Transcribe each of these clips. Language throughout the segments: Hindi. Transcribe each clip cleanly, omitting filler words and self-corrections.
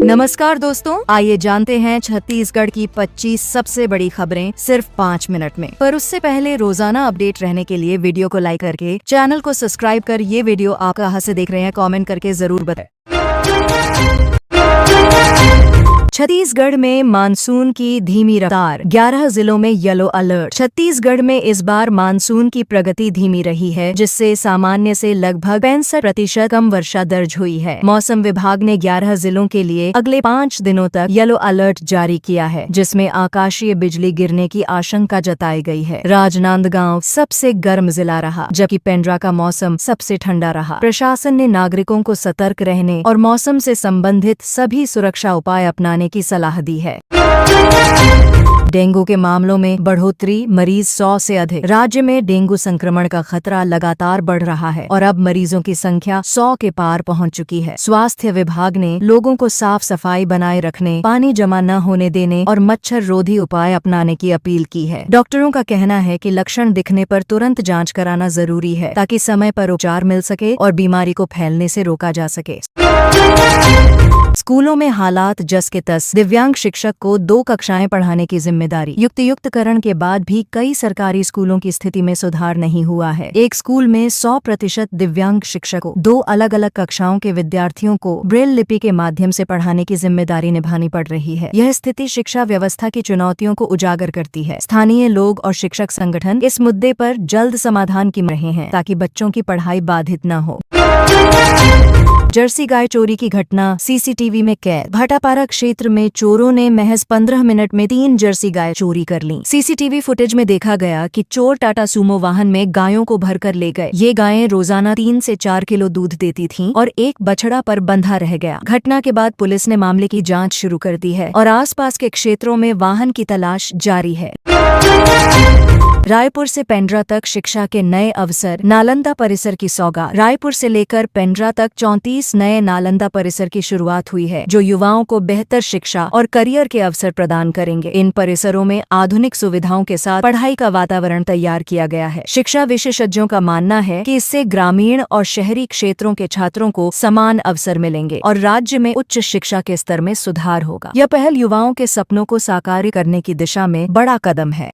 नमस्कार दोस्तों, आइए जानते हैं छत्तीसगढ़ की 25 सबसे बड़ी खबरें सिर्फ 5 मिनट में। पर उससे पहले रोजाना अपडेट रहने के लिए वीडियो को लाइक करके चैनल को सब्सक्राइब कर ये वीडियो आप कहां से देख रहे हैं कमेंट करके जरूर बताएं। छत्तीसगढ़ में मानसून की धीमी रफ्तार, 11 जिलों में येलो अलर्ट। छत्तीसगढ़ में इस बार मानसून की प्रगति धीमी रही है, जिससे सामान्य से लगभग 65% कम वर्षा दर्ज हुई है। मौसम विभाग ने 11 जिलों के लिए अगले 5 दिनों तक येलो अलर्ट जारी किया है, जिसमें आकाशीय बिजली गिरने की आशंका जताई गई है। राजनांदगांव सबसे गर्म जिला रहा, जबकि पेंड्रा का मौसम सबसे ठंडा रहा। प्रशासन ने नागरिकों को सतर्क रहने और मौसम से संबंधित सभी सुरक्षा उपाय अपनाने की सलाह दी है। डेंगू के मामलों में बढ़ोतरी, मरीज 100 से अधिक। राज्य में डेंगू संक्रमण का खतरा लगातार बढ़ रहा है और अब मरीजों की संख्या 100 के पार पहुंच चुकी है। स्वास्थ्य विभाग ने लोगों को साफ सफाई बनाए रखने, पानी जमा न होने देने और मच्छर रोधी उपाय अपनाने की अपील की है। डॉक्टरों का कहना है कि लक्षण दिखने पर तुरंत जांच कराना जरूरी है, ताकि समय पर उपचार मिल सके और बीमारी को फैलने से रोका जा सके। स्कूलों में हालात जस के तस, दिव्यांग शिक्षक को 2 कक्षाएं पढ़ाने की जिम्मेदारी। युक्तियुक्तकरण के बाद भी कई सरकारी स्कूलों की स्थिति में सुधार नहीं हुआ है। एक स्कूल में 100% दिव्यांग शिक्षकों 2 अलग अलग कक्षाओं के विद्यार्थियों को ब्रेल लिपि के माध्यम से पढ़ाने की जिम्मेदारी निभानी पड़ रही है। यह स्थिति शिक्षा व्यवस्था की चुनौतियों को उजागर करती है। स्थानीय लोग और शिक्षक संगठन इस मुद्दे पर जल्द समाधान की रहे हैं, ताकि बच्चों की पढ़ाई बाधित न हो। जर्सी गाय चोरी की घटना सीसीटीवी में कैद। भाटापारा क्षेत्र में चोरों ने महज 15 मिनट में 3 जर्सी गाय चोरी कर लीं। सीसीटीवी फुटेज में देखा गया कि चोर टाटा सूमो वाहन में गायों को भरकर ले गए। ये गायें रोजाना 3 से 4 किलो दूध देती थीं और एक बछड़ा पर बंधा रह गया। घटना के बाद पुलिस ने मामले की जांच शुरू कर दी है और आसपास के क्षेत्रों में वाहन की तलाश जारी है। रायपुर से पेंड्रा तक शिक्षा के नए अवसर, नालंदा परिसर की सौगात। रायपुर से लेकर पेंड्रा तक 34 नए नालंदा परिसर की शुरुआत हुई है, जो युवाओं को बेहतर शिक्षा और करियर के अवसर प्रदान करेंगे। इन परिसरों में आधुनिक सुविधाओं के साथ पढ़ाई का वातावरण तैयार किया गया है। शिक्षा विशेषज्ञों का मानना है कि इससे ग्रामीण और शहरी क्षेत्रों के छात्रों को समान अवसर मिलेंगे और राज्य में उच्च शिक्षा के स्तर में सुधार होगा। यह पहल युवाओं के सपनों को साकार करने की दिशा में बड़ा कदम है।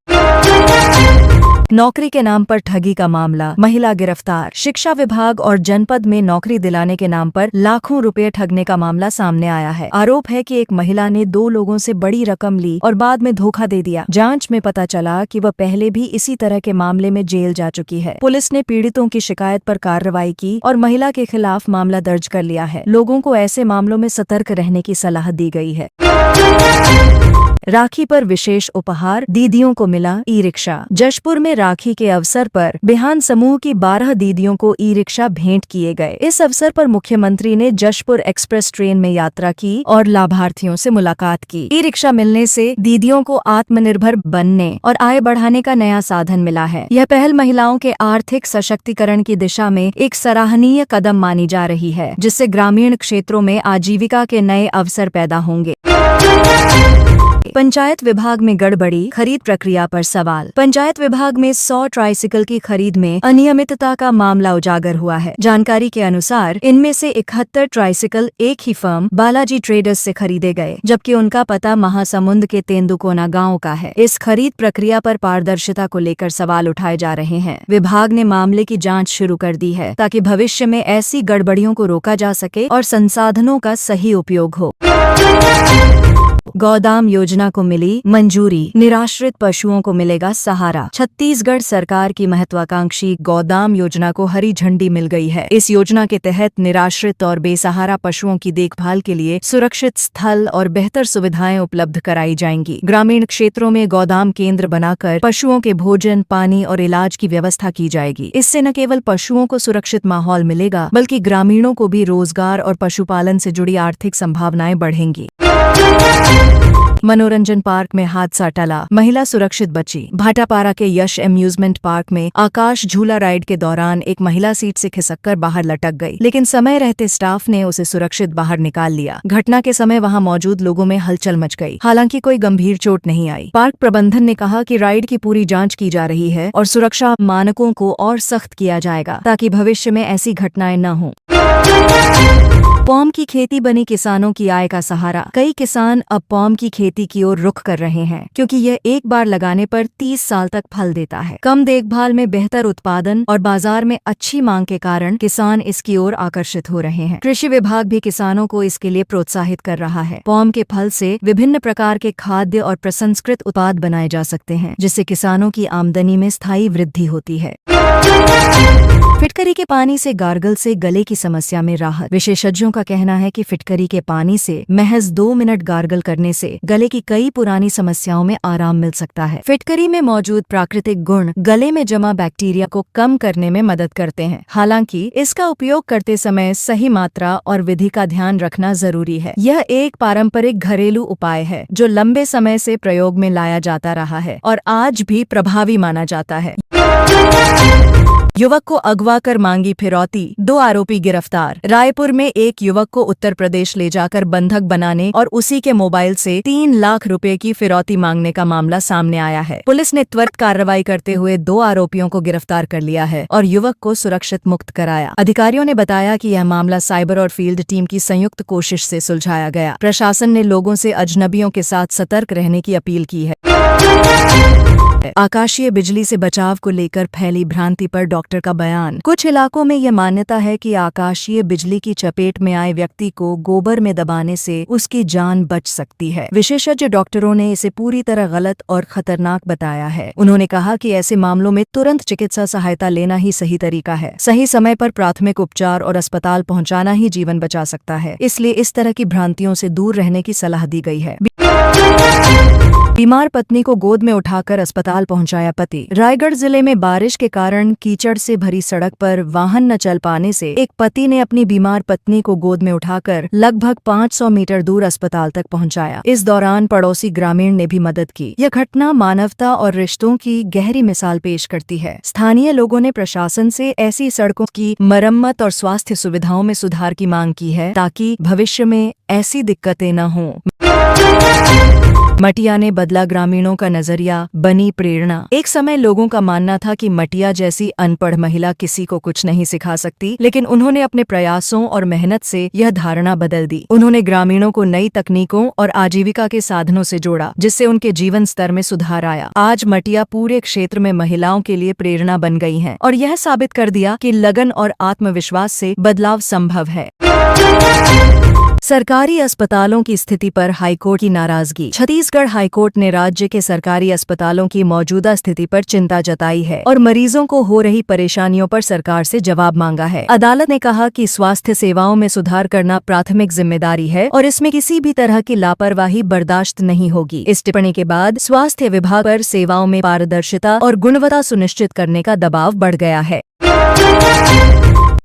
नौकरी के नाम पर ठगी का मामला, महिला गिरफ्तार। शिक्षा विभाग और जनपद में नौकरी दिलाने के नाम पर लाखों रुपए ठगने का मामला सामने आया है। आरोप है कि एक महिला ने 2 लोगों से बड़ी रकम ली और बाद में धोखा दे दिया। जांच में पता चला कि वह पहले भी इसी तरह के मामले में जेल जा चुकी है। पुलिस ने पीड़ितों की शिकायत पर कार्रवाई की और महिला के खिलाफ मामला दर्ज कर लिया है। लोगों को ऐसे मामलों में सतर्क रहने की सलाह दी गई है। राखी पर विशेष उपहार, दीदियों को मिला ई-रिक्शा। जशपुर में राखी के अवसर पर बिहान समूह की 12 दीदियों को ई-रिक्शा भेंट किए गए। इस अवसर पर मुख्यमंत्री ने जशपुर एक्सप्रेस ट्रेन में यात्रा की और लाभार्थियों से मुलाकात की। ई-रिक्शा मिलने से दीदियों को आत्मनिर्भर बनने और आय बढ़ाने का नया साधन मिला है। यह पहल महिलाओं के आर्थिक सशक्तिकरण की दिशा में एक सराहनीय कदम मानी जा रही है, जिससे ग्रामीण क्षेत्रों में आजीविका के नए अवसर पैदा होंगे। पंचायत विभाग में गड़बड़ी, खरीद प्रक्रिया पर सवाल। पंचायत विभाग में 100 ट्राइसिकल की खरीद में अनियमितता का मामला उजागर हुआ है। जानकारी के अनुसार इनमें से 71 ट्राइसिकल एक ही फर्म बालाजी ट्रेडर्स से खरीदे गए, जबकि उनका पता महासमुंद के तेंदुकोना गांव का है। इस खरीद प्रक्रिया पर पारदर्शिता को लेकर सवाल उठाए जा रहे हैं। विभाग ने मामले की जाँच शुरू कर दी है, ताकि भविष्य में ऐसी गड़बड़ियों को रोका जा सके और संसाधनों का सही उपयोग हो। गोदाम योजना को मिली मंजूरी, निराश्रित पशुओं को मिलेगा सहारा। छत्तीसगढ़ सरकार की महत्वाकांक्षी गोदाम योजना को हरी झंडी मिल गई है। इस योजना के तहत निराश्रित और बेसहारा पशुओं की देखभाल के लिए सुरक्षित स्थल और बेहतर सुविधाएं उपलब्ध कराई जाएंगी। ग्रामीण क्षेत्रों में गोदाम केंद्र बनाकर पशुओं के भोजन, पानी और इलाज की व्यवस्था की जाएगी। इससे न केवल पशुओं को सुरक्षित माहौल मिलेगा, बल्कि ग्रामीणों को भी रोजगार और पशुपालन से जुड़ी आर्थिक संभावनाएं बढ़ेंगी। मनोरंजन पार्क में हादसा टला, महिला सुरक्षित बची। भाटापारा के यश एम्यूजमेंट पार्क में आकाश झूला राइड के दौरान एक महिला सीट से खिसककर बाहर लटक गई, लेकिन समय रहते स्टाफ ने उसे सुरक्षित बाहर निकाल लिया। घटना के समय वहां मौजूद लोगों में हलचल मच गई। हालांकि कोई गंभीर चोट नहीं आई। पार्क प्रबंधन ने कहा कि राइड की पूरी जांच की जा रही है और सुरक्षा मानकों को और सख्त किया जाएगा, ताकि भविष्य में ऐसी घटनाएं न हों। पॉम की खेती बनी किसानों की आय का सहारा। कई किसान अब पॉम की खेती की ओर रुख कर रहे हैं क्योंकि यह एक बार लगाने पर 30 साल तक फल देता है। कम देखभाल में बेहतर उत्पादन और बाजार में अच्छी मांग के कारण किसान इसकी ओर आकर्षित हो रहे हैं। कृषि विभाग भी किसानों को इसके लिए प्रोत्साहित कर रहा है। पॉम के फल से विभिन्न प्रकार के खाद्य और प्रसंस्कृत उत्पाद बनाए जा सकते हैं, जिससे किसानों की आमदनी में स्थायी वृद्धि होती है। फिटकरी के पानी से गार्गल से गले की समस्या में राहत। विशेषज्ञों का कहना है कि फिटकरी के पानी से महज 2 मिनट गार्गल करने से गले की कई पुरानी समस्याओं में आराम मिल सकता है। फिटकरी में मौजूद प्राकृतिक गुण गले में जमा बैक्टीरिया को कम करने में मदद करते हैं। हालांकि इसका उपयोग करते समय सही मात्रा और विधि का ध्यान रखना जरूरी है। यह एक पारंपरिक घरेलू उपाय है जो लंबे समय से प्रयोग में लाया जाता रहा है और आज भी प्रभावी माना जाता है। युवक को अगवा कर मांगी फिरौती, 2 आरोपी गिरफ्तार। रायपुर में एक युवक को उत्तर प्रदेश ले जाकर बंधक बनाने और उसी के मोबाइल से 3 लाख रुपए की फिरौती मांगने का मामला सामने आया है। पुलिस ने त्वरित कार्रवाई करते हुए 2 आरोपियों को गिरफ्तार कर लिया है और युवक को सुरक्षित मुक्त कराया। अधिकारियों ने बताया कि यह मामला साइबर और फील्ड टीम की संयुक्त कोशिश से सुलझाया गया। प्रशासन ने लोगों से अजनबियों के साथ सतर्क रहने की अपील की है। आकाशीय बिजली से बचाव को लेकर फैली भ्रांति पर डॉक्टर का बयान। कुछ इलाकों में यह मान्यता है कि आकाशीय बिजली की चपेट में आए व्यक्ति को गोबर में दबाने से उसकी जान बच सकती है। विशेषज्ञ डॉक्टरों ने इसे पूरी तरह गलत और खतरनाक बताया है। उन्होंने कहा कि ऐसे मामलों में तुरंत चिकित्सा सहायता लेना ही सही तरीका है। सही समय पर प्राथमिक उपचार और अस्पताल पहुंचाना ही जीवन बचा सकता है। इसलिए इस तरह की भ्रांतियों से दूर रहने की सलाह दी गई है। बीमार पत्नी को गोद में उठाकर अस्पताल पहुंचाया पति। रायगढ़ जिले में बारिश के कारण कीचड़ से भरी सड़क पर वाहन न चल पाने से एक पति ने अपनी बीमार पत्नी को गोद में उठाकर लगभग 500 मीटर दूर अस्पताल तक पहुंचाया। इस दौरान पड़ोसी ग्रामीण ने भी मदद की। यह घटना मानवता और रिश्तों की गहरी मिसाल पेश करती है। स्थानीय लोगों ने प्रशासन से ऐसी सड़कों की मरम्मत और स्वास्थ्य सुविधाओं में सुधार की मांग की है ताकि भविष्य में ऐसी दिक्कतें न हों। मटिया ने बदला ग्रामीणों का नजरिया, बनी प्रेरणा। एक समय लोगों का मानना था कि मटिया जैसी अनपढ़ महिला किसी को कुछ नहीं सिखा सकती, लेकिन उन्होंने अपने प्रयासों और मेहनत से यह धारणा बदल दी। उन्होंने ग्रामीणों को नई तकनीकों और आजीविका के साधनों से जोड़ा, जिससे उनके जीवन स्तर में सुधार आया। आज मटिया पूरे क्षेत्र में महिलाओं के लिए प्रेरणा बन गई हैं और यह साबित कर दिया कि लगन और आत्मविश्वास से बदलाव संभव है। सरकारी अस्पतालों की स्थिति पर हाईकोर्ट की नाराजगी। छत्तीसगढ़ हाईकोर्ट ने राज्य के सरकारी अस्पतालों की मौजूदा स्थिति पर चिंता जताई है और मरीजों को हो रही परेशानियों पर सरकार से जवाब मांगा है। अदालत ने कहा कि स्वास्थ्य सेवाओं में सुधार करना प्राथमिक जिम्मेदारी है और इसमें किसी भी तरह की लापरवाही बर्दाश्त नहीं होगी। इस टिप्पणी के बाद स्वास्थ्य विभाग पर सेवाओं में पारदर्शिता और गुणवत्ता सुनिश्चित करने का दबाव बढ़ गया है।